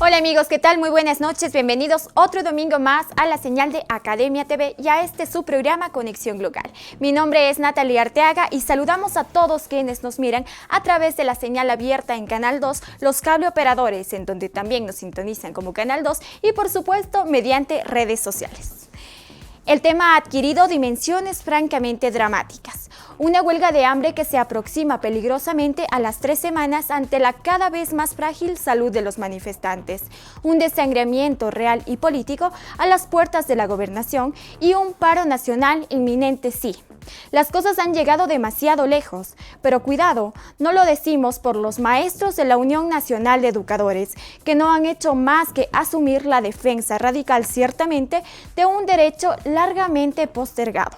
Hola amigos, ¿qué tal? Muy buenas noches, bienvenidos otro domingo más a la señal de Academia TV y a su programa Conexión Global. Mi nombre es Natalia Arteaga y saludamos a todos quienes nos miran a través de la señal abierta en Canal 2, los cable operadores en donde también nos sintonizan como Canal 2 y por supuesto mediante redes sociales. El tema ha adquirido dimensiones francamente dramáticas. Una huelga de hambre que se aproxima peligrosamente a las 3 semanas ante la cada vez más frágil salud de los manifestantes. Un desangramiento real y político a las puertas de la gobernación y un paro nacional inminente sí. Las cosas han llegado demasiado lejos, pero cuidado, no lo decimos por los maestros de la Unión Nacional de Educadores, que no han hecho más que asumir la defensa radical ciertamente de un derecho largamente postergado.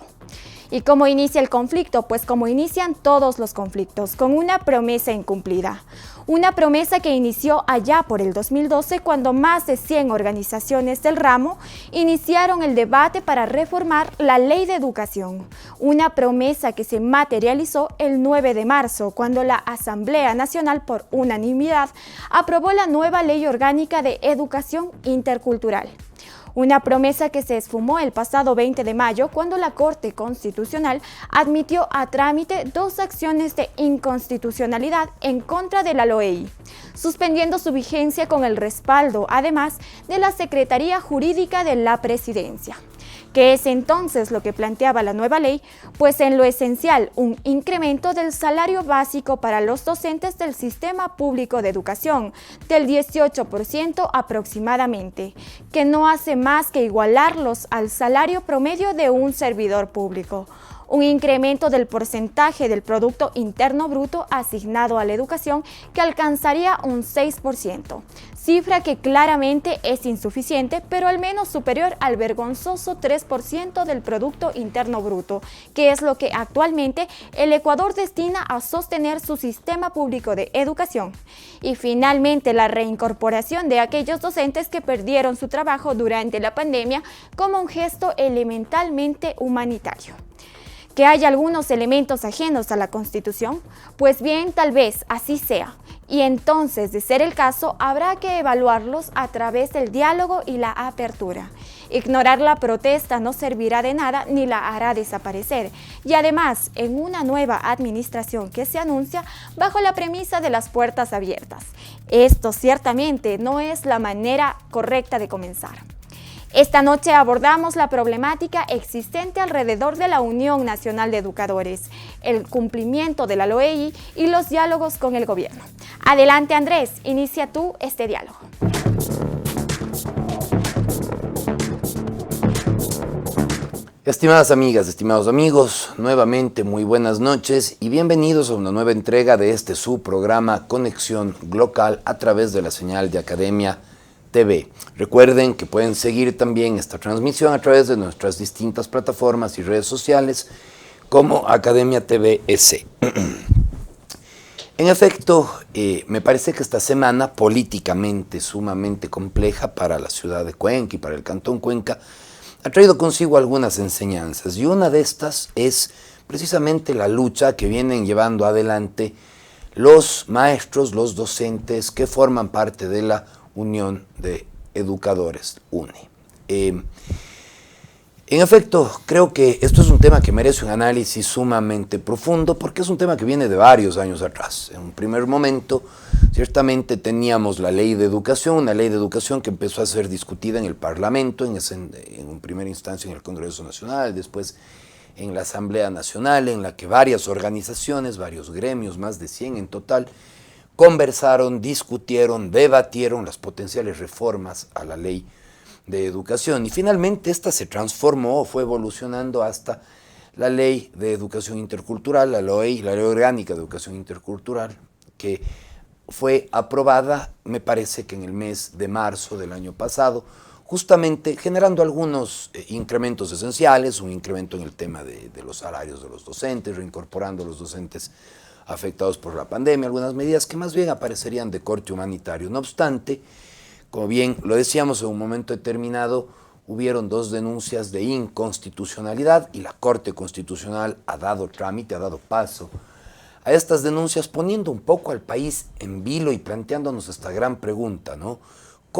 ¿Y cómo inicia el conflicto? Pues como inician todos los conflictos, con una promesa incumplida. Una promesa que inició allá por el 2012 cuando más de 100 organizaciones del ramo iniciaron el debate para reformar la Ley de Educación. Una promesa que se materializó el 9 de marzo cuando la Asamblea Nacional por unanimidad aprobó la nueva Ley Orgánica de Educación Intercultural. Una promesa que se esfumó el pasado 20 de mayo cuando la Corte Constitucional admitió a trámite 2 acciones de inconstitucionalidad en contra de la LOEI, suspendiendo su vigencia con el respaldo, además, de la Secretaría Jurídica de la Presidencia. ¿Qué es entonces lo que planteaba la nueva ley? Pues en lo esencial, un incremento del salario básico para los docentes del sistema público de educación del 18% aproximadamente, que no hace más que igualarlos al salario promedio de un servidor público. Un incremento del porcentaje del Producto Interno Bruto asignado a la educación que alcanzaría un 6%, cifra que claramente es insuficiente, pero al menos superior al vergonzoso 3% del Producto Interno Bruto, que es lo que actualmente el Ecuador destina a sostener su sistema público de educación. Y finalmente la reincorporación de aquellos docentes que perdieron su trabajo durante la pandemia como un gesto elementalmente humanitario. ¿Que hay algunos elementos ajenos a la Constitución? Pues bien, tal vez así sea. Y entonces, de ser el caso, habrá que evaluarlos a través del diálogo y la apertura. Ignorar la protesta no servirá de nada ni la hará desaparecer. Y además, en una nueva administración que se anuncia bajo la premisa de las puertas abiertas. Esto ciertamente no es la manera correcta de comenzar. Esta noche abordamos la problemática existente alrededor de la Unión Nacional de Educadores, el cumplimiento de la LOEI y los diálogos con el gobierno. Adelante Andrés, inicia tú este diálogo. Estimadas amigas, estimados amigos, nuevamente muy buenas noches y bienvenidos a una nueva entrega de su programa Conexión Global a través de la señal de Academia TV. Recuerden que pueden seguir también esta transmisión a través de nuestras distintas plataformas y redes sociales como Academia TV EC. En efecto, me parece que esta semana políticamente sumamente compleja para la ciudad de Cuenca y para el Cantón Cuenca ha traído consigo algunas enseñanzas y una de estas es precisamente la lucha que vienen llevando adelante los maestros, los docentes que forman parte de la Unión de Educadores, UNE. En efecto, creo que esto es un tema que merece un análisis sumamente profundo porque es un tema que viene de varios años atrás. En un primer momento, ciertamente teníamos la Ley de Educación, una ley de educación que empezó a ser discutida en el Parlamento, en primera instancia en el Congreso Nacional, después en la Asamblea Nacional, en la que varias organizaciones, varios gremios, más de 100 en total, conversaron, discutieron, debatieron las potenciales reformas a la ley de educación y finalmente esta se transformó, fue evolucionando hasta la Ley de Educación Intercultural, la LOEI, la Ley Orgánica de Educación Intercultural, que fue aprobada, me parece que en el mes de marzo del año pasado, justamente generando algunos incrementos esenciales, un incremento en el tema de los salarios de los docentes, reincorporando a los docentes afectados por la pandemia, algunas medidas que más bien aparecerían de corte humanitario. No obstante, como bien lo decíamos en un momento determinado, hubieron 2 denuncias de inconstitucionalidad y la Corte Constitucional ha dado trámite, ha dado paso a estas denuncias, poniendo un poco al país en vilo y planteándonos esta gran pregunta, ¿no?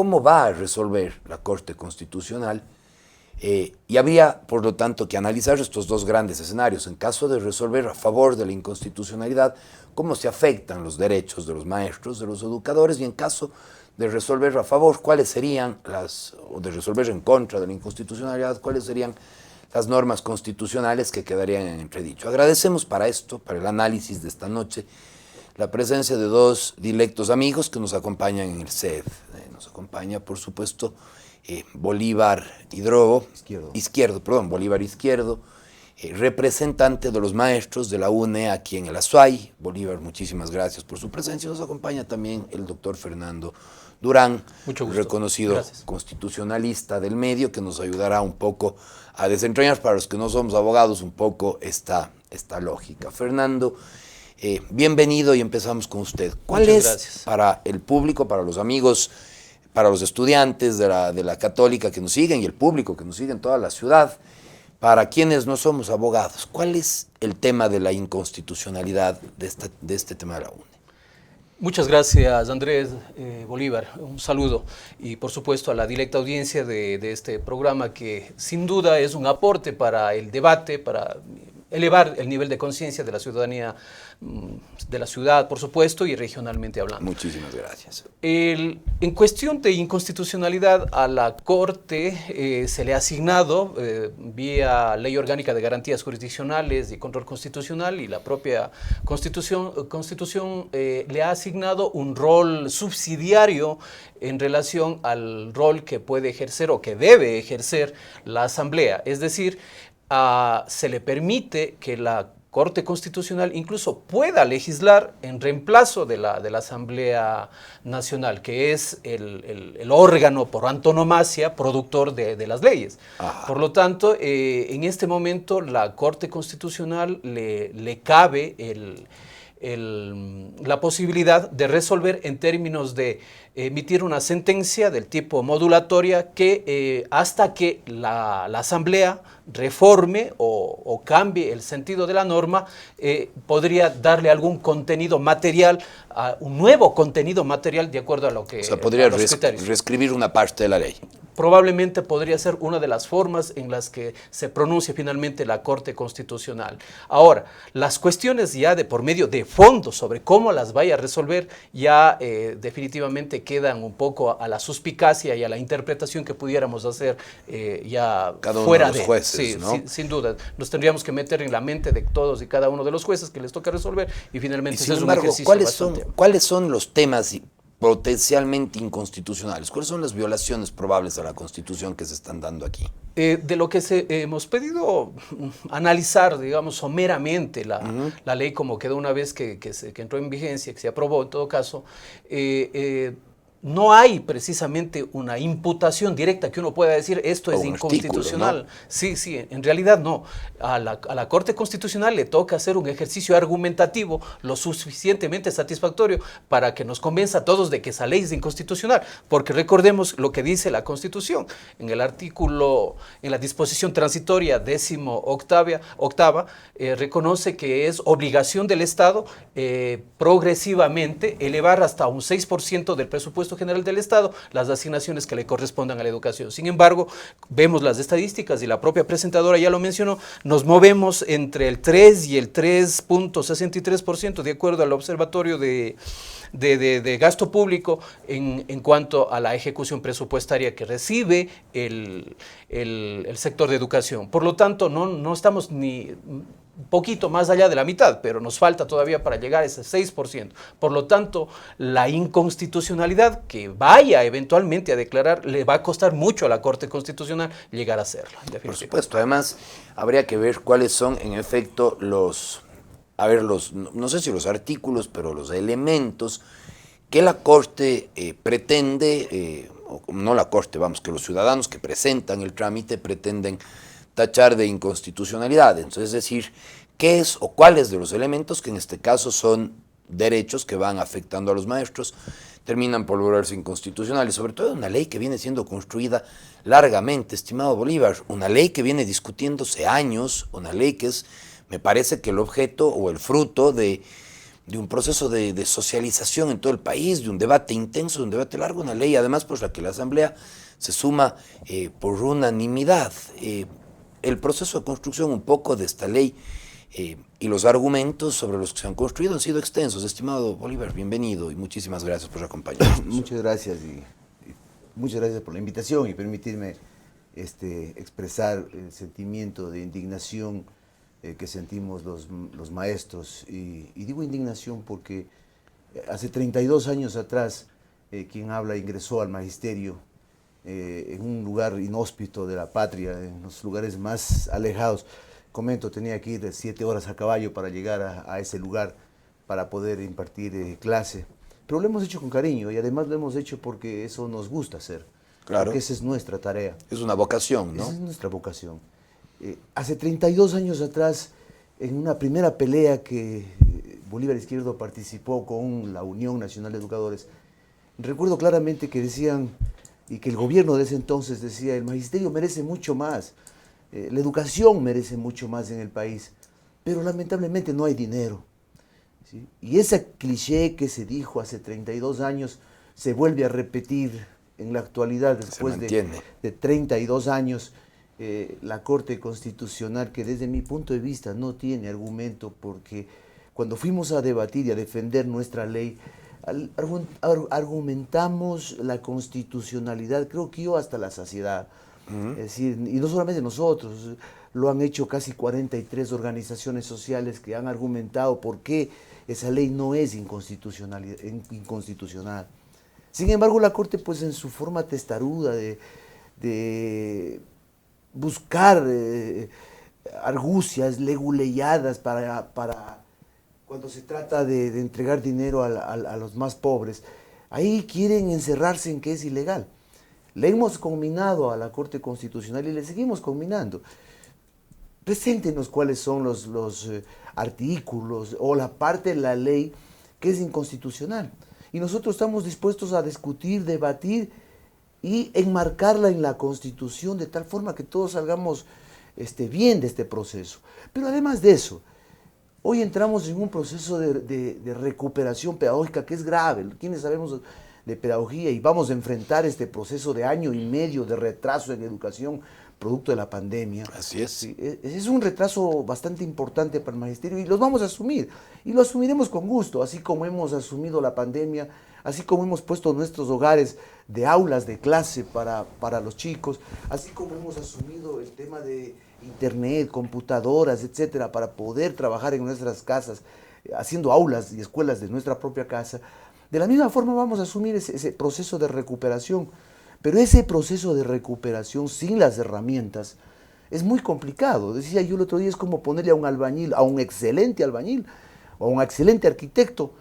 cómo va a resolver la Corte Constitucional. Y habría, por lo tanto, que analizar estos dos grandes escenarios. En caso de resolver a favor de la inconstitucionalidad, cómo se afectan los derechos de los maestros, de los educadores, y en caso de resolver a favor, cuáles serían o de resolver en contra de la inconstitucionalidad, cuáles serían las normas constitucionales que quedarían en entredicho. Agradecemos para esto, para el análisis de esta noche, la presencia de dos dilectos amigos que nos acompañan en el CED. Nos acompaña, por supuesto, Bolívar Izquierdo, representante de los maestros de la UNE aquí en el Azuay. Bolívar, muchísimas gracias por su presencia. Nos acompaña también el doctor Fernando Durán, reconocido constitucionalista del medio, que nos ayudará un poco a desentrañar, para los que no somos abogados, un poco esta lógica. Fernando, bienvenido y empezamos con usted. ¿Cuál es para el público, para los amigos, para los estudiantes de la Católica que nos siguen y el público que nos sigue en toda la ciudad, para quienes no somos abogados, cuál es el tema de la inconstitucionalidad de este tema de la UNE? Muchas gracias, Andrés, Bolívar. Un saludo y, por supuesto, a la directa audiencia de este programa, que sin duda es un aporte para el debate, para elevar el nivel de conciencia de la ciudadanía de la ciudad, por supuesto, y regionalmente hablando. Muchísimas gracias. En cuestión de inconstitucionalidad, a la Corte se le ha asignado, vía Ley Orgánica de Garantías Jurisdiccionales y Control Constitucional, y la propia Constitución le ha asignado un rol subsidiario en relación al rol que puede ejercer o que debe ejercer la Asamblea. Es decir, se le permite que la Corte Constitucional incluso pueda legislar en reemplazo de la Asamblea Nacional, que es el órgano por antonomasia productor de las leyes. Ajá. Por lo tanto, en este momento la Corte Constitucional le cabe la posibilidad de resolver en términos de emitir una sentencia del tipo modulatoria que hasta que la Asamblea reforme o cambie el sentido de la norma, podría darle algún contenido material, un nuevo contenido material de acuerdo a lo que... O sea, podría reescribir una parte de la ley. Probablemente podría ser una de las formas en las que se pronuncia finalmente la Corte Constitucional. Ahora, las cuestiones ya de por medio de fondo sobre cómo las vaya a resolver ya definitivamente quedan un poco a la suspicacia y a la interpretación que pudiéramos hacer ya cada fuera uno de los jueces, sí, ¿no? Sí, sin duda. Nos tendríamos que meter en la mente de todos y cada uno de los jueces que les toca resolver, y finalmente sin embargo, es un ejercicio ¿cuáles son los temas potencialmente inconstitucionales? ¿Cuáles son las violaciones probables a la Constitución que se están dando aquí? De lo que hemos pedido analizar, digamos, someramente la ley como quedó una vez que entró en vigencia, que se aprobó en todo caso, no hay precisamente una imputación directa que uno pueda decir esto es inconstitucional. ¿No? Sí, en realidad no. A la Corte Constitucional le toca hacer un ejercicio argumentativo lo suficientemente satisfactorio para que nos convenza a todos de que esa ley es inconstitucional, porque recordemos lo que dice la Constitución. En el artículo, en la disposición transitoria 18ª, reconoce que es obligación del Estado progresivamente elevar hasta un 6% del presupuesto general del Estado las asignaciones que le correspondan a la educación. Sin embargo, vemos las estadísticas y la propia presentadora ya lo mencionó, nos movemos entre el 3 y el 3.63% de acuerdo al Observatorio de Gasto Público en cuanto a la ejecución presupuestaria que recibe el sector de educación. Por lo tanto, no estamos ni un poquito más allá de la mitad, pero nos falta todavía para llegar a ese 6%. Por lo tanto, la inconstitucionalidad que vaya eventualmente a declarar le va a costar mucho a la Corte Constitucional llegar a hacerla. Por supuesto, además habría que ver cuáles son en efecto no sé si los artículos, pero los elementos que la Corte pretende, no la Corte, que los ciudadanos que presentan el trámite pretenden tachar de inconstitucionalidad. Entonces, es decir, ¿qué es o cuáles de los elementos que en este caso son derechos que van afectando a los maestros terminan por volverse inconstitucionales? Sobre todo una ley que viene siendo construida largamente, estimado Bolívar, una ley que viene discutiéndose años, una ley que es, me parece que el objeto o el fruto de un proceso de socialización en todo el país, de un debate intenso, de un debate largo, una ley además por la que la Asamblea se suma por unanimidad. El proceso de construcción un poco de esta ley y los argumentos sobre los que se han construido han sido extensos. Estimado Bolívar, bienvenido y muchísimas gracias por acompañarnos. Muchas gracias y muchas gracias por la invitación y permitirme expresar el sentimiento de indignación que sentimos los maestros. Y digo indignación porque hace 32 años atrás quien habla ingresó al magisterio en un lugar inhóspito de la patria, en los lugares más alejados. Comento, tenía que ir de 7 horas a caballo para llegar a ese lugar para poder impartir clase. Pero lo hemos hecho con cariño y además lo hemos hecho porque eso nos gusta hacer. Claro. Porque esa es nuestra tarea. Es una vocación, ¿no? Esa es nuestra vocación. Hace 32 años atrás, en una primera pelea que Bolívar Izquierdo participó con la Unión Nacional de Educadores, recuerdo claramente que decían, y que el gobierno de ese entonces decía, el magisterio merece mucho más, la educación merece mucho más en el país, pero lamentablemente no hay dinero. ¿Sí? Y ese cliché que se dijo hace 32 años se vuelve a repetir en la actualidad después de 32 años. La Corte Constitucional, que desde mi punto de vista no tiene argumento, porque cuando fuimos a debatir y a defender nuestra ley, argumentamos la constitucionalidad, creo que yo hasta la saciedad. Es decir, y no solamente nosotros, lo han hecho casi 43 organizaciones sociales que han argumentado por qué esa ley no es inconstitucional. Sin embargo, la Corte, pues en su forma testaruda de buscar argucias leguleyadas para cuando se trata de entregar dinero a los más pobres, ahí quieren encerrarse en que es ilegal. Le hemos conminado a la Corte Constitucional y le seguimos conminando. Preséntenos cuáles son los artículos o la parte de la ley que es inconstitucional. Y nosotros estamos dispuestos a discutir, debatir y enmarcarla en la Constitución de tal forma que todos salgamos bien de este proceso. Pero además de eso, hoy entramos en un proceso de recuperación pedagógica que es grave. Quienes sabemos de pedagogía y vamos a enfrentar este proceso de año y medio de retraso en educación producto de la pandemia. Así es. Sí, es un retraso bastante importante para el magisterio y los vamos a asumir. Y lo asumiremos con gusto, así como hemos asumido la pandemia, así como hemos puesto nuestros hogares de aulas de clase para los chicos, así como hemos asumido el tema de internet, computadoras, etcétera, para poder trabajar en nuestras casas, haciendo aulas y escuelas de nuestra propia casa. De la misma forma vamos a asumir ese proceso de recuperación, pero ese proceso de recuperación sin las herramientas es muy complicado. Decía yo el otro día, es como ponerle a un albañil, a un excelente albañil o a un excelente arquitecto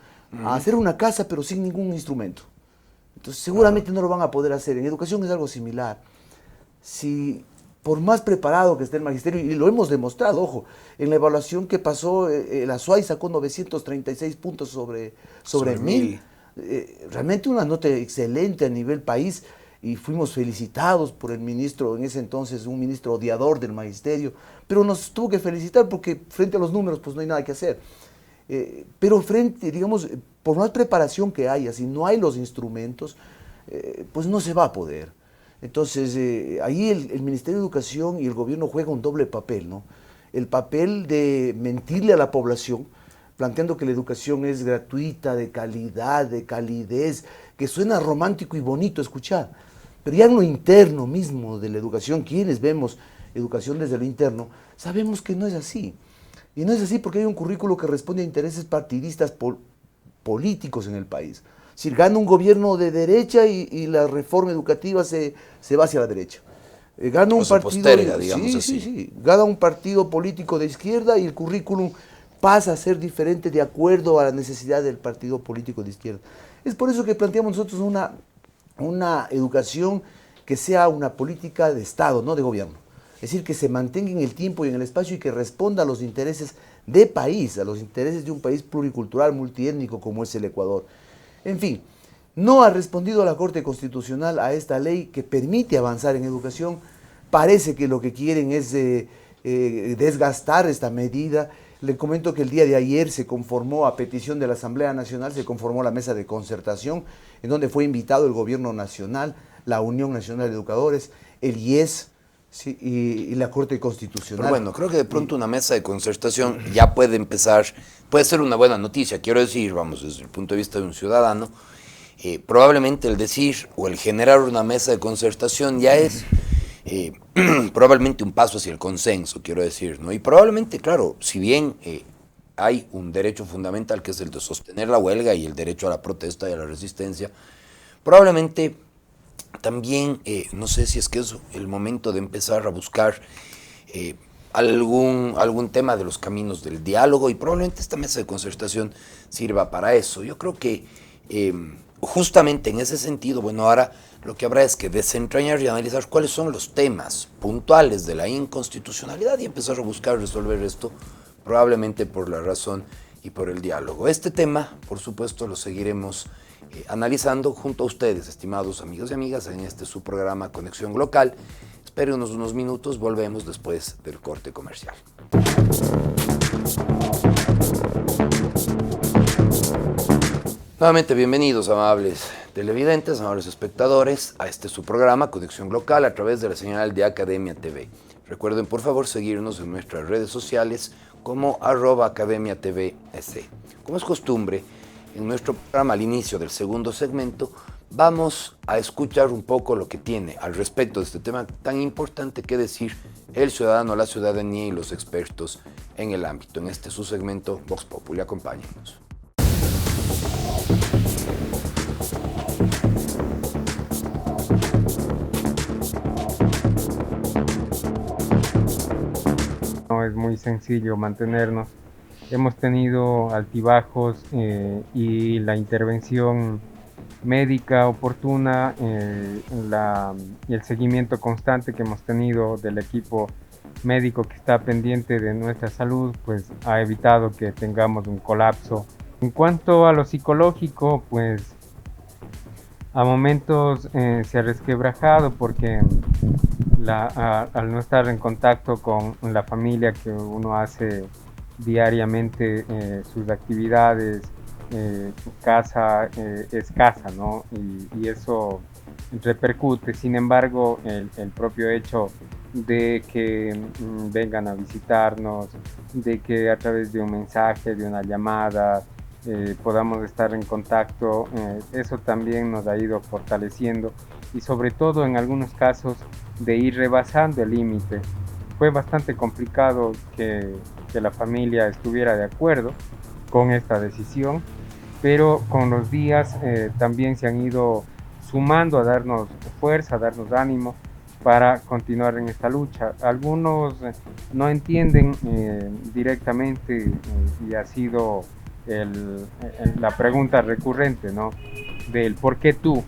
a hacer una casa pero sin ningún instrumento. Entonces seguramente no lo van a poder hacer. En educación es algo similar. Si por más preparado que esté el magisterio, y lo hemos demostrado, ojo, en la evaluación que pasó, la SUAY sacó 936 puntos sobre 1000. Realmente una nota excelente a nivel país, y fuimos felicitados por el ministro, en ese entonces un ministro odiador del magisterio, pero nos tuvo que felicitar porque frente a los números pues no hay nada que hacer. Pero frente, digamos, por más preparación que haya, si no hay los instrumentos, pues no se va a poder. Entonces, ahí el Ministerio de Educación y el gobierno juegan un doble papel, ¿no? El papel de mentirle a la población, planteando que la educación es gratuita, de calidad, de calidez, que suena romántico y bonito escuchar. Pero ya en lo interno mismo de la educación, quienes vemos educación desde lo interno, sabemos que no es así. Y no es así porque hay un currículo que responde a intereses partidistas políticos en el país. Es decir, gana un gobierno de derecha y la reforma educativa se va hacia la derecha. Gana un partido, digamos así. Sí, gana un partido político de izquierda y el currículum pasa a ser diferente de acuerdo a la necesidad del partido político de izquierda. Es por eso que planteamos nosotros una educación que sea una política de Estado, no de gobierno. Es decir, que se mantenga en el tiempo y en el espacio y que responda a los intereses de país, a los intereses de un país pluricultural, multiétnico como es el Ecuador. En fin, no ha respondido la Corte Constitucional a esta ley que permite avanzar en educación. Parece que lo que quieren es desgastar esta medida. Le comento que el día de ayer se conformó, a petición de la Asamblea Nacional, se conformó la mesa de concertación, en donde fue invitado el Gobierno Nacional, la Unión Nacional de Educadores, el IES, sí, y la Corte Constitucional. Pero bueno, creo que de pronto una mesa de concertación ya puede empezar, puede ser una buena noticia, quiero decir, vamos, desde el punto de vista de un ciudadano, probablemente el decir o el generar una mesa de concertación ya es probablemente un paso hacia el consenso, quiero decir, ¿no? Y probablemente, claro, si bien hay un derecho fundamental que es el de sostener la huelga y el derecho a la protesta y a la resistencia, probablemente también, no sé si es que es el momento de empezar a buscar algún tema de los caminos del diálogo, y probablemente esta mesa de concertación sirva para eso. Yo creo que justamente en ese sentido, bueno, ahora lo que habrá es que desentrañar y analizar cuáles son los temas puntuales de la inconstitucionalidad y empezar a buscar resolver esto, probablemente por la razón y por el diálogo. Este tema, por supuesto, lo seguiremos analizando junto a ustedes, estimados amigos y amigas, en este su programa Conexión Local. Espérenos unos minutos, volvemos después del corte comercial. Nuevamente bienvenidos, amables televidentes, amables espectadores, a este su programa Conexión Local a través de la señal de Academia TV. Recuerden por favor seguirnos en nuestras redes sociales como @academiatvs. Como es costumbre, en nuestro programa al inicio del segundo segmento vamos a escuchar un poco lo que tiene al respecto de este tema tan importante que decir el ciudadano, la ciudadanía y los expertos en el ámbito. En este su segmento Vox Populi, acompáñenos. No es muy sencillo mantenernos. Hemos tenido altibajos y la intervención médica oportuna y el seguimiento constante que hemos tenido del equipo médico que está pendiente de nuestra salud, pues ha evitado que tengamos un colapso. En cuanto a lo psicológico, pues a momentos se ha resquebrajado porque al no estar en contacto con la familia que uno hace diariamente, sus actividades, casa es casa, ¿no? Y eso repercute. Sin embargo, el propio hecho de que vengan a visitarnos, de que a través de un mensaje, de una llamada, podamos estar en contacto, eso también nos ha ido fortaleciendo, y sobre todo en algunos casos de ir rebasando el límite. Fue bastante complicado que la familia estuviera de acuerdo con esta decisión, pero con los días también se han ido sumando a darnos fuerza, a darnos ánimo para continuar en esta lucha. Algunos no entienden directamente, y ha sido la pregunta recurrente, ¿no? Del ¿por qué tú?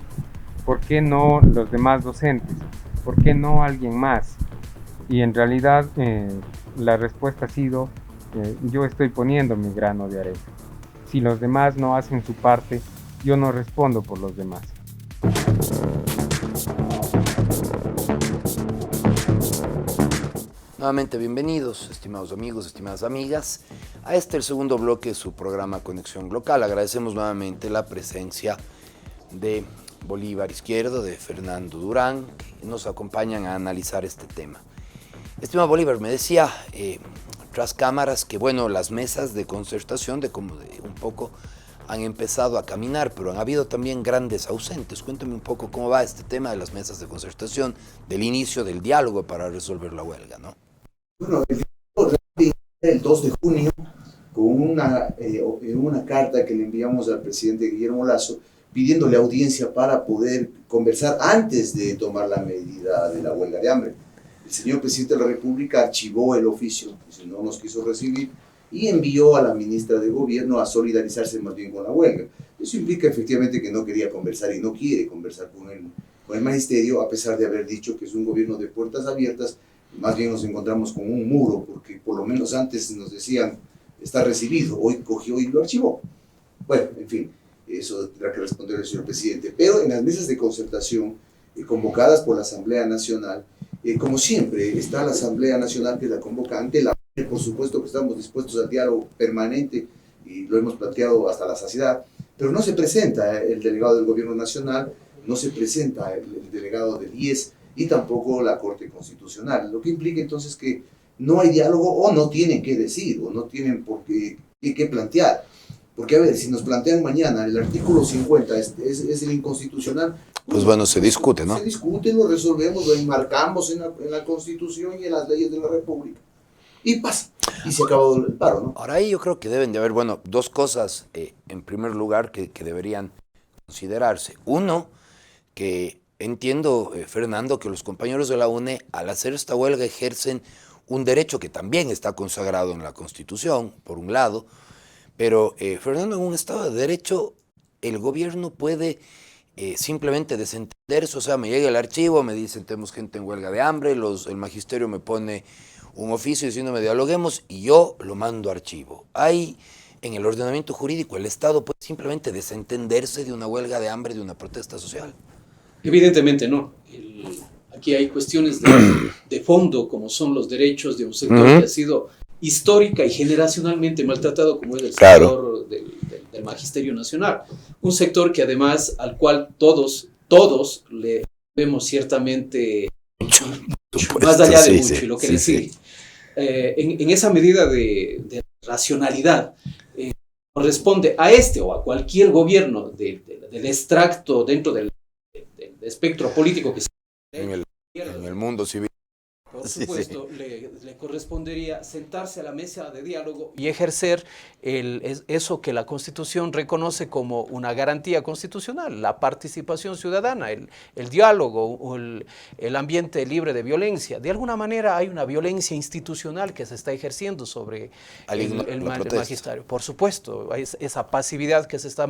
¿Por qué no los demás docentes? ¿Por qué no alguien más? Y en realidad la respuesta ha sido, yo estoy poniendo mi grano de arena. Si los demás no hacen su parte, yo no respondo por los demás. Nuevamente bienvenidos, estimados amigos, estimadas amigas, a el segundo bloque de su programa Conexión Local. Agradecemos nuevamente la presencia de Bolívar Izquierdo, de Fernando Durán, que nos acompañan a analizar este tema. Estimado Bolívar, me decía tras cámaras que, bueno, las mesas de concertación un poco han empezado a caminar, pero han habido también grandes ausentes. Cuéntame un poco cómo va este tema de las mesas de concertación, del inicio del diálogo para resolver la huelga, ¿no? Bueno, el diálogo el 2 de junio con una carta que le enviamos al presidente Guillermo Lasso pidiéndole audiencia para poder conversar antes de tomar la medida de la huelga de hambre. El señor presidente de la República archivó el oficio, no nos quiso recibir, y envió a la ministra de Gobierno a solidarizarse más bien con la huelga. Eso implica efectivamente que no quería conversar y no quiere conversar con el magisterio, a pesar de haber dicho que es un gobierno de puertas abiertas. Más bien nos encontramos con un muro, porque por lo menos antes nos decían, está recibido, hoy cogió y lo archivó. Bueno, en fin, eso tendrá que responder el señor presidente. Pero en las mesas de concertación convocadas por la Asamblea Nacional, como siempre, está la Asamblea Nacional, que es la convocante, la Por supuesto que estamos dispuestos al diálogo permanente y lo hemos planteado hasta la saciedad, pero no se presenta el delegado del Gobierno Nacional, no se presenta el delegado del IES y tampoco la Corte Constitucional, lo que implica entonces que no hay diálogo o no tienen qué decir o no tienen por qué plantear. Porque, a ver, si nos plantean mañana el artículo 50 es el inconstitucional, Pues bueno, se discute, ¿no? Se discute, lo resolvemos, lo enmarcamos en la Constitución y en las leyes de la República. Y pasa. Y se acabó el paro, ¿no? Ahora ahí yo creo que deben de haber, bueno, dos cosas en primer lugar que deberían considerarse. Uno, que entiendo, Fernando, que los compañeros de la UNE al hacer esta huelga ejercen un derecho que también está consagrado en la Constitución, por un lado, pero Fernando, en un Estado de Derecho el gobierno puede simplemente desentenderse, o sea, me llega el archivo, me dicen tenemos gente en huelga de hambre, el magisterio me pone un oficio diciéndome dialoguemos y yo lo mando a archivo. Hay en el ordenamiento jurídico, el Estado puede simplemente desentenderse de una huelga de hambre, de una protesta social. Evidentemente no. Aquí hay cuestiones de fondo, como son los derechos de un sector que ha sido histórica y generacionalmente maltratado, como es el sector del Magisterio Nacional. Un sector que además, al cual todos le vemos ciertamente mucho, más allá de mucho, y lo que le sigue. En esa medida de racionalidad, corresponde a este o a cualquier gobierno del extracto dentro del espectro político que se en el mundo civil. Por supuesto, le correspondería sentarse a la mesa de diálogo y ejercer eso que la Constitución reconoce como una garantía constitucional, la participación ciudadana, el diálogo o el ambiente libre de violencia. De alguna manera hay una violencia institucional que se está ejerciendo sobre el magisterio. Por supuesto, esa pasividad que se está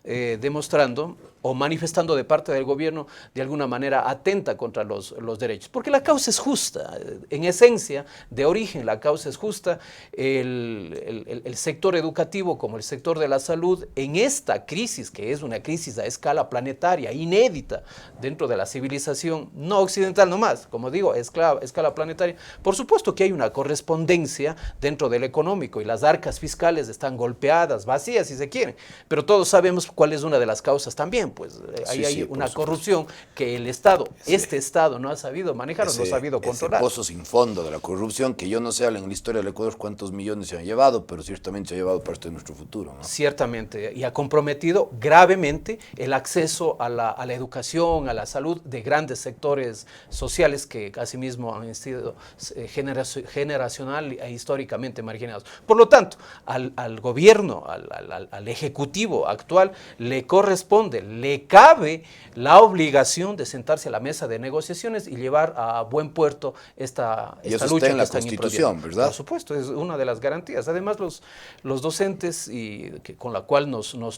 demostrando o manifestando de parte del gobierno de alguna manera atenta contra los derechos, porque la causa es justa. En esencia, de origen, la causa es justa. El sector educativo como el sector de la salud, en esta crisis, que es una crisis a escala planetaria, inédita dentro de la civilización, no occidental nomás, como digo, escala planetaria, por supuesto que hay una correspondencia dentro del económico y las arcas fiscales están golpeadas, vacías si se quieren, pero todos sabemos cuál es una de las causas también, pues ahí hay una corrupción que el Estado, este Estado no ha sabido manejar o no ha sabido controlar. Ese pozo sin fondo de la corrupción, que yo no sé en la historia del Ecuador cuántos millones se han llevado, pero ciertamente se ha llevado parte de nuestro futuro, ¿no? Ciertamente, y ha comprometido gravemente el acceso a la educación, a la salud de grandes sectores sociales que asimismo han sido generacional e históricamente marginados. Por lo tanto, al gobierno, al ejecutivo actual, le corresponde, le cabe la obligación de sentarse a la mesa de negociaciones y llevar a buen puerto esta lucha en la Constitución, ¿verdad? Por supuesto, es una de las garantías. Además, los docentes con la cual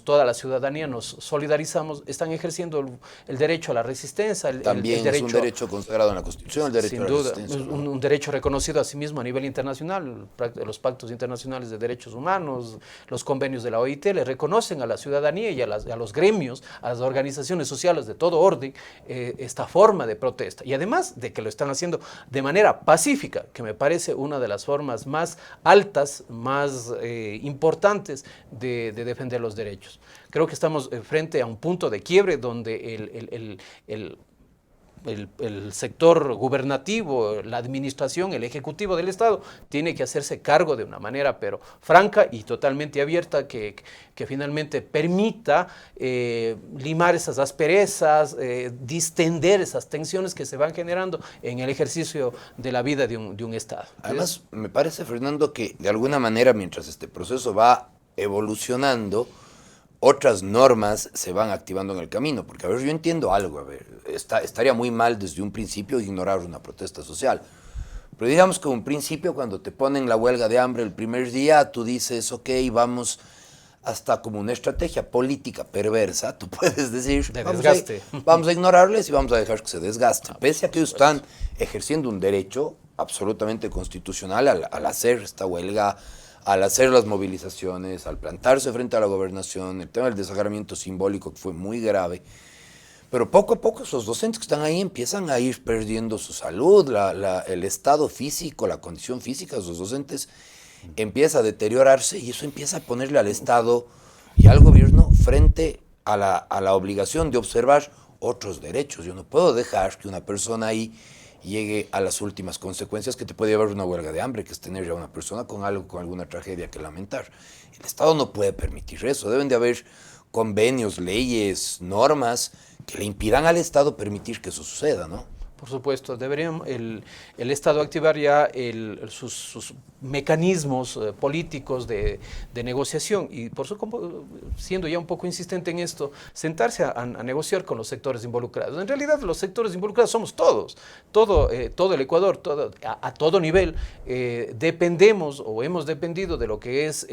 toda la ciudadanía nos solidarizamos, están ejerciendo el derecho a la resistencia. También el derecho, es un derecho consagrado en la Constitución, el derecho a la resistencia. Sin duda, un derecho reconocido asimismo a nivel internacional. Los pactos internacionales de derechos humanos, los convenios de la OIT le reconocen a la ciudadanía y a los gremios, a las organizaciones sociales de todo orden, esta forma de protesta. Y además de que lo están haciendo de manera pacífica, que me parece una de las formas más altas, más importantes de defender los derechos. Creo que estamos frente a un punto de quiebre donde el sector gubernativo, la administración, el ejecutivo del Estado tiene que hacerse cargo de una manera pero franca y totalmente abierta que finalmente permita limar esas asperezas, distender esas tensiones que se van generando en el ejercicio de la vida de un Estado. Además, me parece, Fernando, que de alguna manera mientras este proceso va evolucionando, otras normas se van activando en el camino, porque a ver, yo entiendo algo, a ver, estaría muy mal desde un principio ignorar una protesta social, pero digamos que un principio cuando te ponen la huelga de hambre el primer día, tú dices, ok, vamos, hasta como una estrategia política perversa, tú puedes decir, vamos a ignorarles y vamos a dejar que se desgaste, pese a que ellos están ejerciendo un derecho absolutamente constitucional al hacer esta huelga, al hacer las movilizaciones, al plantarse frente a la gobernación, el tema del desagramiento simbólico que fue muy grave. Pero poco a poco esos docentes que están ahí empiezan a ir perdiendo su salud, el estado físico, la condición física de esos docentes empieza a deteriorarse y eso empieza a ponerle al Estado y al gobierno frente a la obligación de observar otros derechos. Yo no puedo dejar que una persona ahí llegue a las últimas consecuencias que te puede llevar una huelga de hambre, que es tener ya una persona con alguna tragedia que lamentar. El Estado no puede permitir eso. Deben de haber convenios, leyes, normas que le impidan al Estado permitir que eso suceda, ¿no? Por supuesto, debería el Estado activar ya sus mecanismos políticos de negociación y, siendo ya un poco insistente en esto, sentarse a negociar con los sectores involucrados. En realidad, los sectores involucrados somos todos, todo el Ecuador, a todo nivel, dependemos o hemos dependido de lo que es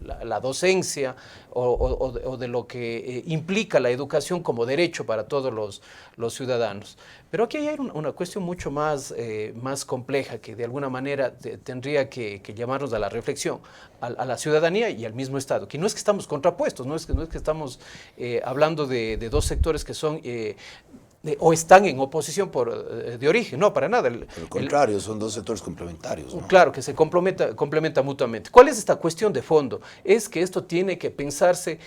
la docencia o de lo que implica la educación como derecho para todos los ciudadanos. Pero aquí hay una cuestión mucho más compleja que de alguna manera tendría que llamarnos a la reflexión, a la ciudadanía y al mismo Estado, que no es que estamos contrapuestos, no es que estamos hablando de dos sectores que son o están en oposición de origen, no, para nada. Al contrario, son dos sectores complementarios, ¿no? Claro, que se complementa mutuamente. ¿Cuál es esta cuestión de fondo? Es que esto tiene que pensarse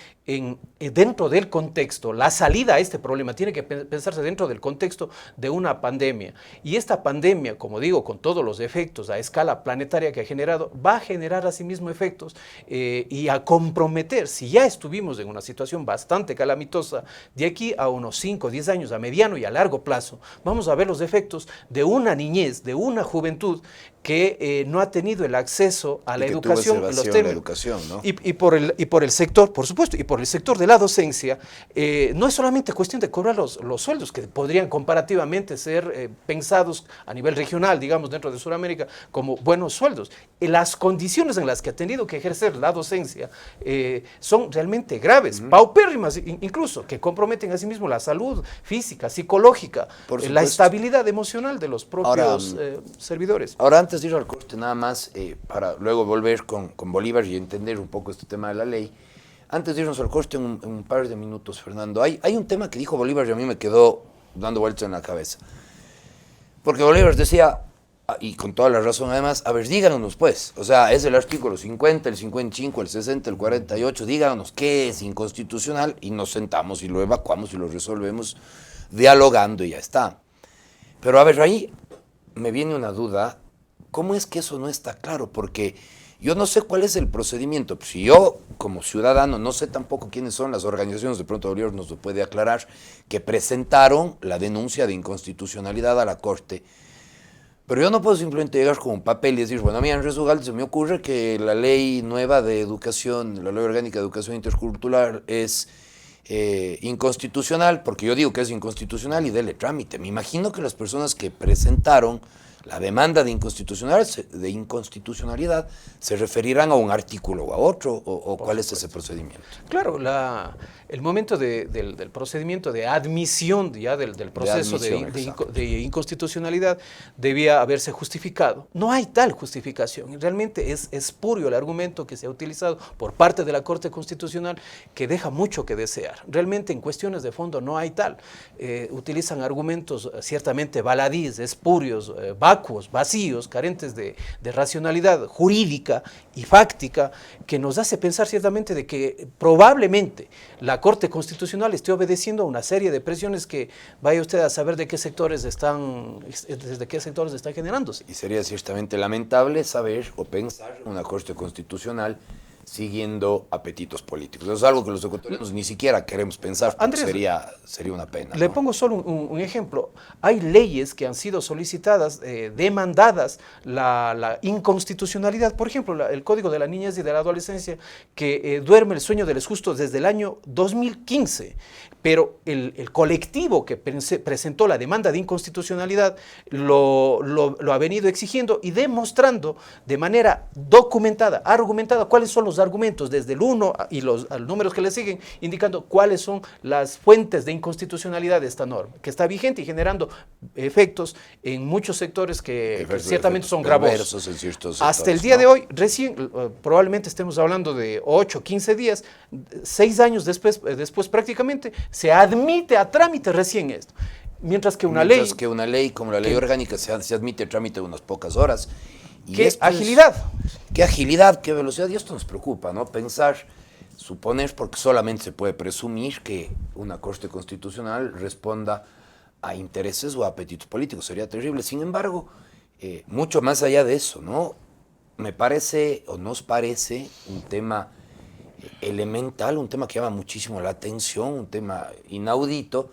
dentro del contexto, la salida a este problema tiene que pensarse dentro del contexto de una pandemia. Y esta pandemia, como digo, con todos los efectos a escala planetaria que ha generado, va a generar asimismo efectos y a comprometer, si ya estuvimos en una situación bastante calamitosa, de aquí a unos 5 o 10 años, a mediano y a largo plazo, vamos a ver los efectos de una niñez, de una juventud que no ha tenido el acceso a la educación, los temas. La educación, ¿no? Y por el sector, por supuesto, y por el sector de la docencia, no es solamente cuestión de cobrar los sueldos, que podrían comparativamente ser pensados a nivel regional, digamos, dentro de Sudamérica, como buenos sueldos. Las condiciones en las que ha tenido que ejercer la docencia son realmente graves, paupérrimas incluso, que comprometen a sí mismo la salud física, psicológica, la estabilidad emocional de los propios servidores. Ahora, antes de ir al corte, nada más, para luego volver con Bolívar y entender un poco este tema de la ley, antes de irnos al corte, un par de minutos, Fernando, hay un tema que dijo Bolívar y a mí me quedó dando vueltas en la cabeza. Porque Bolívar decía, y con toda la razón además, a ver, díganos pues, o sea, es el artículo 50, el 55, el 60, el 48, díganos qué es inconstitucional y nos sentamos y lo evacuamos y lo resolvemos dialogando y ya está. Pero a ver, ahí me viene una duda, ¿cómo es que eso no está claro? Porque yo no sé cuál es el procedimiento. Si yo, como ciudadano, no sé tampoco quiénes son las organizaciones, de pronto Bolívar nos lo puede aclarar, que presentaron la denuncia de inconstitucionalidad a la Corte. Pero yo no puedo simplemente llegar con un papel y decir, bueno, a mí en Resugal se me ocurre que la ley nueva de educación, la ley orgánica de educación intercultural es inconstitucional, porque yo digo que es inconstitucional y dele trámite. Me imagino que las personas que presentaron la demanda de inconstitucionalidad se referirán a un artículo o a otro, o cuál es ese procedimiento. Claro, el momento del procedimiento de admisión ya del proceso de inconstitucionalidad debía haberse justificado. No hay tal justificación. Realmente es espurio el argumento que se ha utilizado por parte de la Corte Constitucional, que deja mucho que desear. Realmente en cuestiones de fondo no hay tal. Utilizan argumentos ciertamente baladíes, espurios, vacuos, vacíos, carentes de racionalidad jurídica y fáctica, que nos hace pensar ciertamente de que probablemente la Corte Constitucional esté obedeciendo a una serie de presiones que vaya usted a saber desde qué sectores están generándose. Y sería ciertamente lamentable saber o pensar en una Corte Constitucional siguiendo apetitos políticos. Eso es algo que los ecuatorianos ni siquiera queremos pensar, porque sería una pena. Le pongo solo un ejemplo. Hay leyes que han sido solicitadas, demandadas la inconstitucionalidad. Por ejemplo, el Código de la Niñez y de la Adolescencia, que duerme el sueño de los justos desde el año 2015. Pero el colectivo que presentó la demanda de inconstitucionalidad lo ha venido exigiendo y demostrando de manera documentada, argumentada, cuáles son los los argumentos desde el 1 y los números que le siguen, indicando cuáles son las fuentes de inconstitucionalidad de esta norma, que está vigente y generando efectos en muchos sectores que ciertamente son gravosos. Hasta el día de hoy, recién, probablemente estemos hablando de 8, 15 días, 6 años después prácticamente, se admite a trámite recién esto. Mientras que una ley como la ley orgánica se admite a trámite de unas pocas horas. Y ¿qué agilidad? Qué agilidad, qué velocidad. Y esto nos preocupa, ¿no? Suponer, porque solamente se puede presumir que una Corte Constitucional responda a intereses o a apetitos políticos. Sería terrible. Sin embargo, mucho más allá de eso, ¿no? Me parece, o nos parece, un tema elemental, un tema que llama muchísimo la atención, un tema inaudito,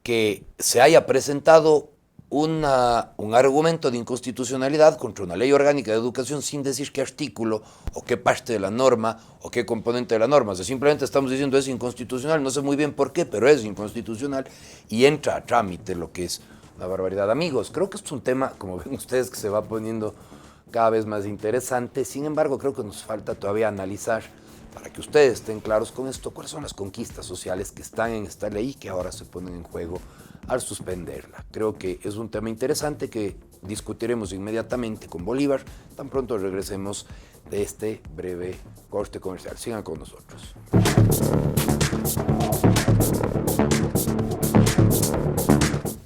que se haya presentado un argumento de inconstitucionalidad contra una ley orgánica de educación sin decir qué artículo o qué parte de la norma o qué componente de la norma. O sea, simplemente estamos diciendo es inconstitucional, no sé muy bien por qué, pero es inconstitucional y entra a trámite, lo que es una barbaridad. Amigos, creo que esto es un tema, como ven ustedes, que se va poniendo cada vez más interesante. Sin embargo, creo que nos falta todavía analizar, para que ustedes estén claros con esto, cuáles son las conquistas sociales que están en esta ley y que ahora se ponen en juego al suspenderla. Creo que es un tema interesante que discutiremos inmediatamente con Bolívar, tan pronto regresemos de este breve corte comercial. Sigan con nosotros.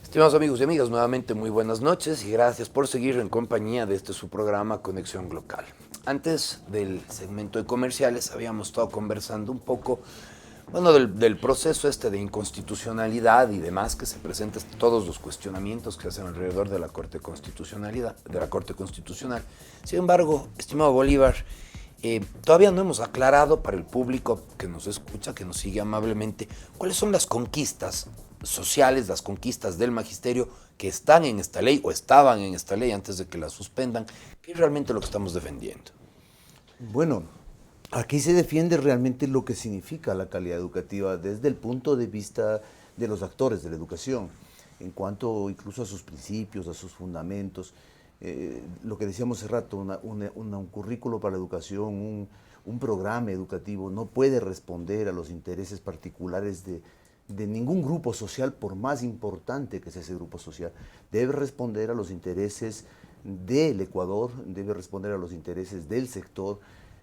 Estimados amigos y amigas, nuevamente muy buenas noches y gracias por seguir en compañía de su programa Conexión Glocal. Antes del segmento de comerciales habíamos estado conversando un poco, bueno, del proceso de inconstitucionalidad y demás que se presenta, todos los cuestionamientos que hacen alrededor de la Corte Constitucional. Sin embargo, estimado Bolívar, todavía no hemos aclarado para el público que nos escucha, que nos sigue amablemente, cuáles son las conquistas sociales, las conquistas del magisterio que están en esta ley o estaban en esta ley antes de que la suspendan, que es realmente lo que estamos defendiendo. Bueno, aquí se defiende realmente lo que significa la calidad educativa desde el punto de vista de los actores de la educación, en cuanto incluso a sus principios, a sus fundamentos. Lo que decíamos hace rato, un currículo para la educación, un programa educativo no puede responder a los intereses particulares de ningún grupo social, por más importante que sea ese grupo social. Debe responder a los intereses del Ecuador, debe responder a los intereses del sector,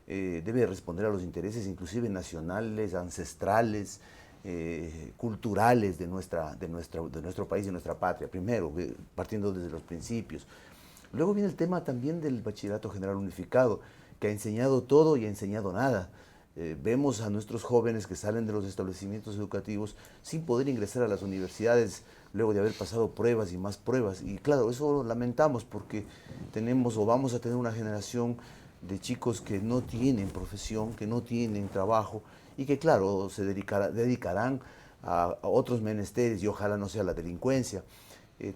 debe responder a los intereses inclusive nacionales, ancestrales, culturales de nuestro país, de nuestra patria, primero, partiendo desde los principios. Luego viene el tema también del Bachillerato General Unificado, que ha enseñado todo y ha enseñado nada. Vemos a nuestros jóvenes que salen de los establecimientos educativos sin poder ingresar a las universidades luego de haber pasado pruebas y más pruebas. Y claro, eso lo lamentamos porque tenemos o vamos a tener una generación de chicos que no tienen profesión, que no tienen trabajo y que claro, se dedicarán a otros menesteres y ojalá no sea la delincuencia.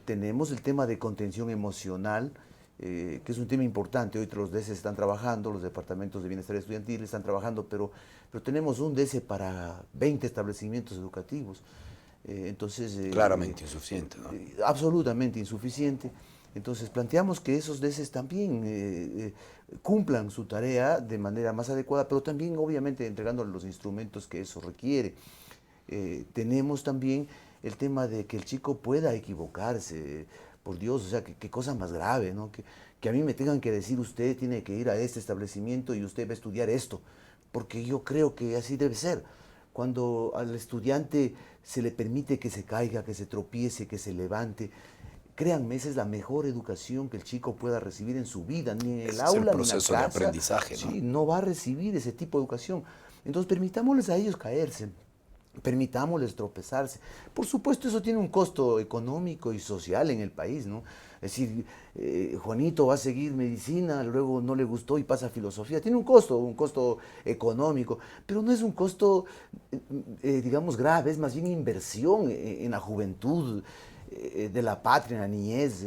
Tenemos el tema de contención emocional, que es un tema importante. Hoy los DS están trabajando, los departamentos de bienestar estudiantil están trabajando, pero tenemos un DS para 20 establecimientos educativos. Claramente insuficiente, ¿no? Absolutamente insuficiente. Entonces planteamos que esos DESES también cumplan su tarea de manera más adecuada, pero también obviamente entregándole los instrumentos que eso requiere. Tenemos también el tema de que el chico pueda equivocarse. Por Dios, o sea, qué cosa más grave, ¿no? Que a mí me tengan que decir usted tiene que ir a este establecimiento y usted va a estudiar esto, porque yo creo que así debe ser. Cuando al estudiante se le permite que se caiga, que se tropiece, que se levante, créanme, esa es la mejor educación que el chico pueda recibir en su vida, ni en el aula, ni en la casa. Es el proceso de aprendizaje, ¿no? Sí, no va a recibir ese tipo de educación. Entonces, permitámosles a ellos caerse. Permitámosles tropezarse. Por supuesto, eso tiene un costo económico y social en el país, ¿no? Es decir, Juanito va a seguir medicina, luego no le gustó y pasa a filosofía. Tiene un costo económico, pero no es un costo, digamos, grave, es más bien inversión en la juventud de la patria, en la niñez,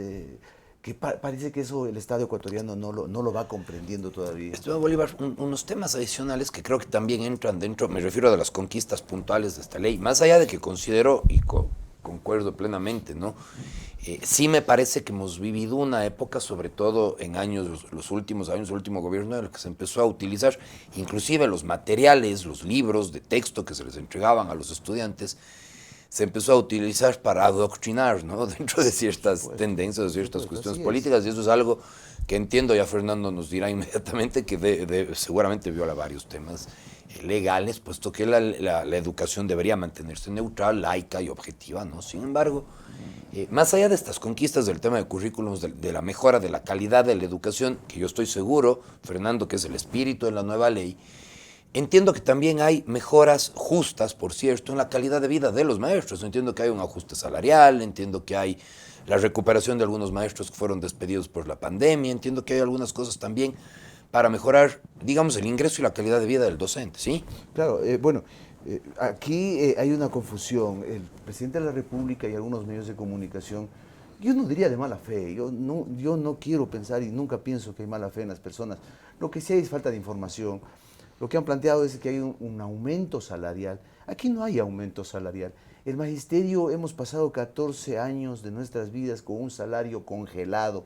que parece que eso el Estado ecuatoriano no lo va comprendiendo todavía. Estimado Bolívar, unos temas adicionales que creo que también entran dentro, me refiero a las conquistas puntuales de esta ley, más allá de que considero y concuerdo plenamente, ¿no? Sí me parece que hemos vivido una época, sobre todo en los últimos años, el último gobierno, en el que se empezó a utilizar inclusive los materiales, los libros de texto que se les entregaban a los estudiantes, se empezó a utilizar para adoctrinar, ¿no? Dentro de ciertas tendencias, de ciertas cuestiones políticas, y eso es algo que entiendo, ya Fernando nos dirá inmediatamente, que seguramente viola varios temas legales, puesto que la educación debería mantenerse neutral, laica y objetiva, ¿no? Sin embargo, más allá de estas conquistas del tema de currículums, de la mejora de la calidad de la educación, que yo estoy seguro, Fernando, que es el espíritu de la nueva ley, entiendo que también hay mejoras justas, por cierto, en la calidad de vida de los maestros. Entiendo que hay un ajuste salarial, entiendo que hay la recuperación de algunos maestros que fueron despedidos por la pandemia, entiendo que hay algunas cosas también para mejorar, digamos, el ingreso y la calidad de vida del docente, ¿sí? Claro, aquí hay una confusión. El presidente de la República y algunos medios de comunicación, yo no diría de mala fe, yo no quiero pensar y nunca pienso que hay mala fe en las personas. Lo que sí hay es falta de información. Lo que han planteado es que hay un aumento salarial. Aquí no hay aumento salarial. El magisterio, hemos pasado 14 años de nuestras vidas con un salario congelado.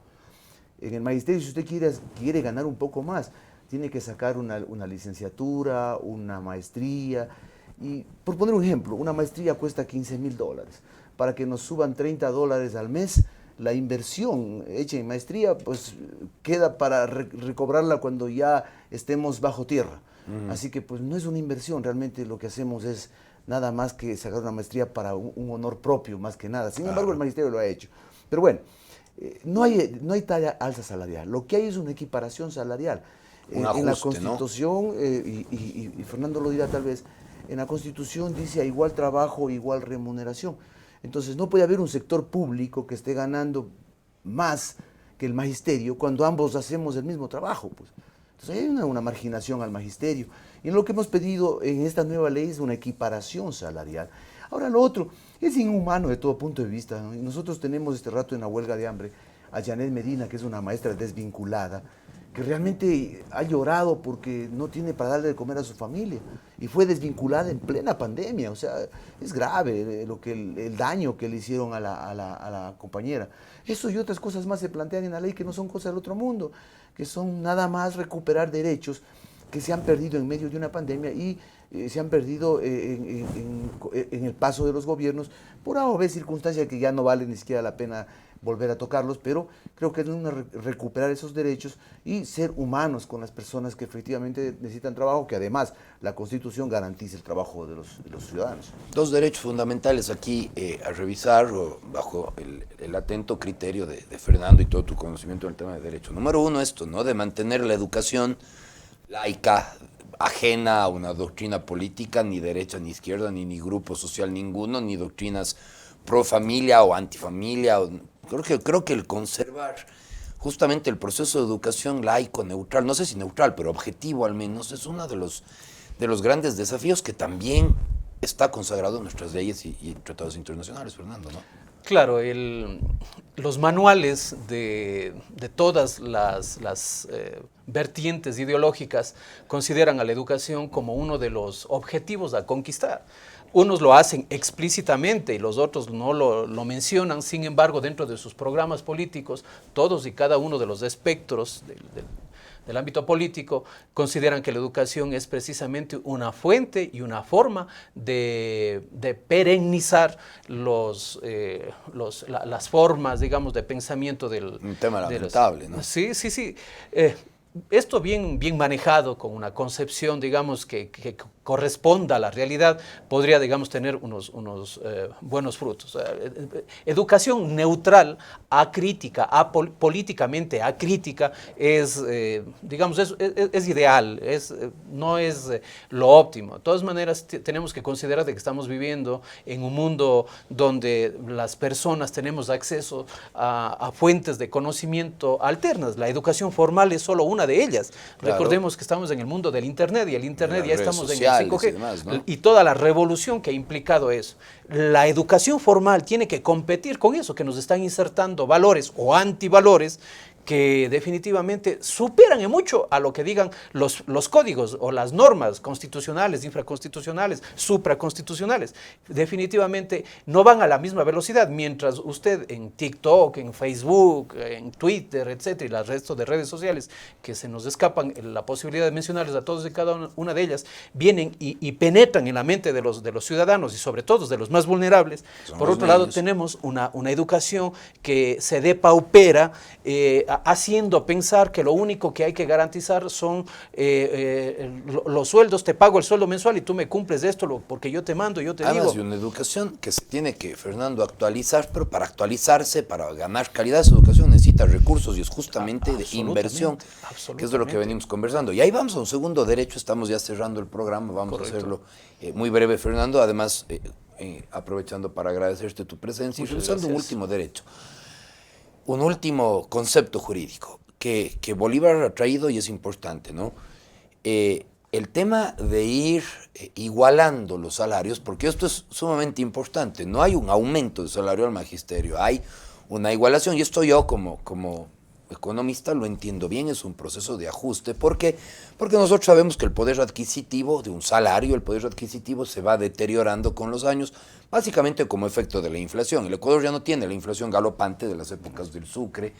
En el magisterio, si usted quiere ganar un poco más, tiene que sacar una licenciatura, una maestría. Y por poner un ejemplo, una maestría cuesta $15,000. Para que nos suban $30 al mes, la inversión hecha en maestría pues queda para recobrarla cuando ya estemos bajo tierra. Así que pues no es una inversión, realmente lo que hacemos es nada más que sacar una maestría para un honor propio, más que nada. Sin embargo, el magisterio lo ha hecho. Pero bueno, no hay talla alza salarial, lo que hay es una equiparación salarial. Un ajuste, en la Constitución, ¿no? Y Fernando lo dirá tal vez, en la Constitución dice a igual trabajo, igual remuneración. Entonces no puede haber un sector público que esté ganando más que el magisterio cuando ambos hacemos el mismo trabajo, pues. Entonces hay una marginación al magisterio. Y lo que hemos pedido en esta nueva ley es una equiparación salarial. Ahora lo otro, es inhumano de todo punto de vista, ¿no? Y nosotros tenemos este rato en la huelga de hambre a Janet Medina, que es una maestra desvinculada, que realmente ha llorado porque no tiene para darle de comer a su familia y fue desvinculada en plena pandemia. O sea, es grave el daño que le hicieron a la compañera. Eso y otras cosas más se plantean en la ley que no son cosas del otro mundo, que son nada más recuperar derechos que se han perdido en medio de una pandemia y se han perdido en el paso de los gobiernos por A o B circunstancias que ya no vale ni siquiera la pena volver a tocarlos, pero creo que es recuperar esos derechos y ser humanos con las personas que efectivamente necesitan trabajo, que además la Constitución garantiza el trabajo de los ciudadanos. Dos derechos fundamentales aquí a revisar bajo el atento criterio de Fernando y todo tu conocimiento del tema de derecho. Número uno, esto, ¿no? De mantener la educación laica, ajena a una doctrina política, ni derecha ni izquierda, ni grupo social ninguno, ni doctrinas pro familia o antifamilia. Creo que el conservar justamente el proceso de educación laico, neutral, no sé si neutral, pero objetivo al menos, es uno de los grandes desafíos que también está consagrado en nuestras leyes y tratados internacionales, Fernando, ¿no? Claro, los manuales de todas las vertientes ideológicas consideran a la educación como uno de los objetivos a conquistar. Unos lo hacen explícitamente y los otros no lo mencionan, sin embargo, dentro de sus programas políticos, todos y cada uno de los espectros del ámbito político consideran que la educación es precisamente una fuente y una forma de perennizar las formas, digamos, de pensamiento del... Un tema lamentable, ¿no? Sí. Esto bien manejado con una concepción, digamos, que corresponda a la realidad, podría, digamos, tener unos buenos frutos. Educación neutral, acrítica, políticamente acrítica, es, digamos, es ideal, no es lo óptimo. De todas maneras, tenemos que considerar de que estamos viviendo en un mundo donde las personas tenemos acceso a fuentes de conocimiento alternas. La educación formal es solo una de ellas. Claro. Recordemos que estamos en el mundo del Internet y el Internet ya estamos en el 5G. Y demás, ¿no? Y toda la revolución que ha implicado eso. La educación formal tiene que competir con eso, que nos están insertando valores o antivalores que definitivamente superan en mucho a lo que digan los códigos o las normas constitucionales, infraconstitucionales, supraconstitucionales. Definitivamente no van a la misma velocidad, mientras usted en TikTok, en Facebook, en Twitter, etcétera, y las resto de redes sociales que se nos escapan la posibilidad de mencionarles a todos y cada una de ellas, vienen y penetran en la mente de los ciudadanos y sobre todo de los más vulnerables. Por otro lado, tenemos una educación que se depaupera, haciendo pensar que lo único que hay que garantizar son los sueldos. Te pago el sueldo mensual y tú me cumples de esto porque yo te mando, yo te Además, digo. de una educación que se tiene que, Fernando, actualizar, pero para actualizarse, para ganar calidad, esa educación necesita recursos y es justamente de inversión, que es de lo que venimos conversando. Y ahí vamos a un segundo derecho, estamos ya cerrando el programa, vamos a hacerlo muy breve, Fernando, además aprovechando para agradecerte tu presencia y realizando un último derecho. Un último concepto jurídico que Bolívar ha traído y es importante, ¿no? El tema de ir igualando los salarios, porque esto es sumamente importante, no hay un aumento de salario al magisterio, hay una igualación, y esto yo como economista lo entiendo bien, es un proceso de ajuste. ¿Por qué? Porque nosotros sabemos que el poder adquisitivo de un salario, el poder adquisitivo se va deteriorando con los años, básicamente como efecto de la inflación. El Ecuador ya no tiene la inflación galopante de las épocas del Sucre.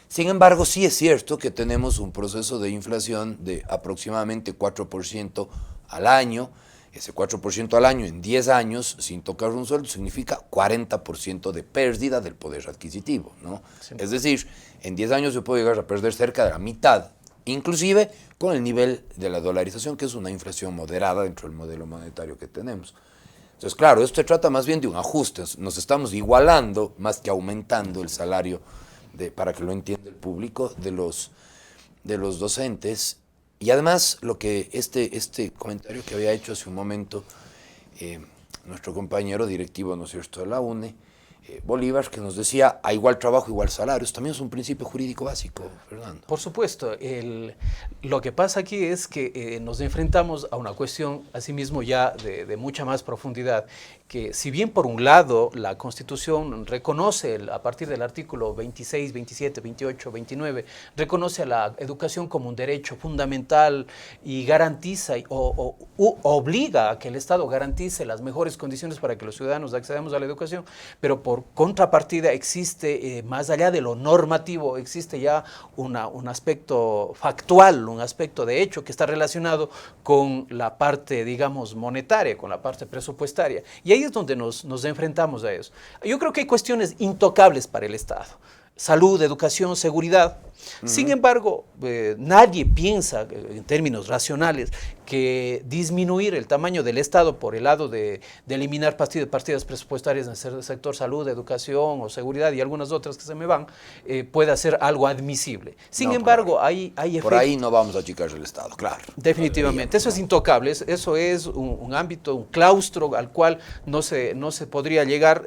Sin embargo, sí es cierto que tenemos un proceso de inflación de aproximadamente 4% al año. Ese 4% al año en 10 años, sin tocar un sueldo, significa 40% de pérdida del poder adquisitivo, ¿no? Sí. Es decir, en 10 años se puede llegar a perder cerca de la mitad, inclusive con el nivel de la dolarización, que es una inflación moderada dentro del modelo monetario que tenemos. Entonces, claro, esto se trata más bien de un ajuste. Nos estamos igualando más que aumentando el salario, para que lo entienda el público, de los docentes. Y además, lo que este comentario que había hecho hace un momento nuestro compañero directivo, ¿no es cierto?, de la UNE, Bolívar, que nos decía, a igual trabajo, igual salario. Esto también es un principio jurídico básico, Fernando. Por supuesto. Lo que pasa aquí es que nos enfrentamos a una cuestión, asimismo, ya de mucha más profundidad, que si bien por un lado la Constitución reconoce, a partir del artículo 26, 27, 28, 29, reconoce a la educación como un derecho fundamental y garantiza o obliga a que el Estado garantice las mejores condiciones para que los ciudadanos accedamos a la educación, pero por contrapartida existe, más allá de lo normativo, existe ya un aspecto factual, un aspecto de hecho que está relacionado con la parte, digamos, monetaria, con la parte presupuestaria. Y ahí es donde nos enfrentamos a eso. Yo creo que hay cuestiones intocables para el Estado. Salud, educación, seguridad. Sin embargo, nadie piensa, en términos racionales, que disminuir el tamaño del Estado por el lado de eliminar partidas presupuestarias en el sector salud, educación o seguridad y algunas otras que se me van, pueda ser algo admisible. Sin embargo, hay efectos. Por ahí no vamos a achicar el Estado, claro. Definitivamente, eso es intocable, eso es un ámbito, un claustro al cual no se podría llegar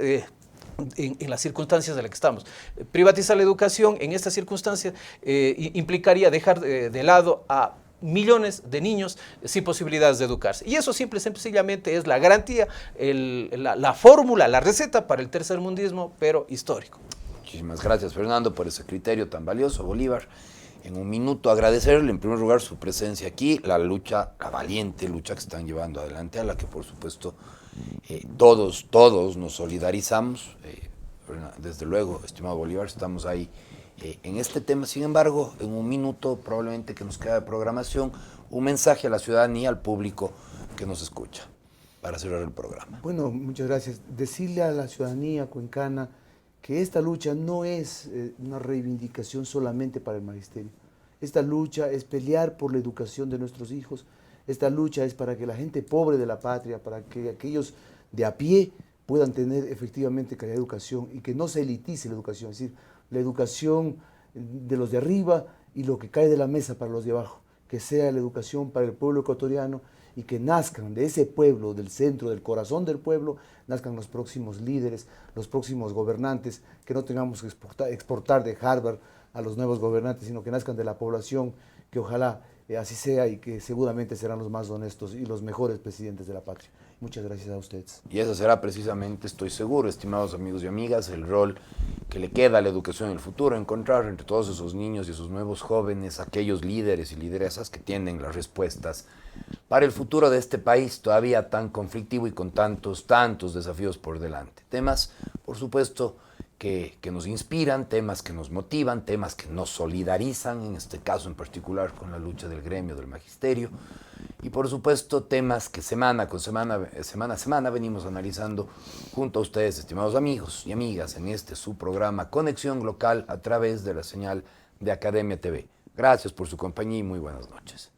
en las circunstancias en las que estamos. Privatizar la educación en estas circunstancias implicaría dejar de lado a millones de niños sin posibilidades de educarse. Y eso sencillamente es la garantía, la fórmula, la receta para el tercermundismo, pero histórico. Muchísimas gracias, Fernando, por ese criterio tan valioso. Bolívar, en un minuto agradecerle en primer lugar su presencia aquí, la valiente lucha que están llevando adelante, a la que por supuesto todos nos solidarizamos. Desde luego, estimado Bolívar, estamos ahí en este tema. Sin embargo, en un minuto probablemente que nos queda de programación, un mensaje a la ciudadanía, al público que nos escucha, para cerrar el programa. Bueno, muchas gracias. Decirle a la ciudadanía cuencana que esta lucha no es una reivindicación solamente para el magisterio. Esta lucha es pelear por la educación de nuestros hijos. Esta lucha es para que la gente pobre de la patria, para que aquellos de a pie puedan tener efectivamente calidad de educación y que no se elitice la educación, es decir, la educación de los de arriba y lo que cae de la mesa para los de abajo, que sea la educación para el pueblo ecuatoriano y que nazcan de ese pueblo, del centro, del corazón del pueblo, nazcan los próximos líderes, los próximos gobernantes, que no tengamos que exportar de Harvard a los nuevos gobernantes, sino que nazcan de la población, que ojalá así sea y que seguramente serán los más honestos y los mejores presidentes de la patria. Muchas gracias a ustedes. Y ese será precisamente, estoy seguro, estimados amigos y amigas, el rol que le queda a la educación en el futuro, encontrar entre todos esos niños y esos nuevos jóvenes aquellos líderes y lideresas que tienen las respuestas para el futuro de este país todavía tan conflictivo y con tantos desafíos por delante. Temas, por supuesto, que nos inspiran, temas que nos motivan, temas que nos solidarizan, en este caso en particular con la lucha del gremio, del magisterio, y por supuesto temas que semana a semana venimos analizando junto a ustedes, estimados amigos y amigas, en este su programa Conexión Local a través de la señal de Academia TV. Gracias por su compañía y muy buenas noches.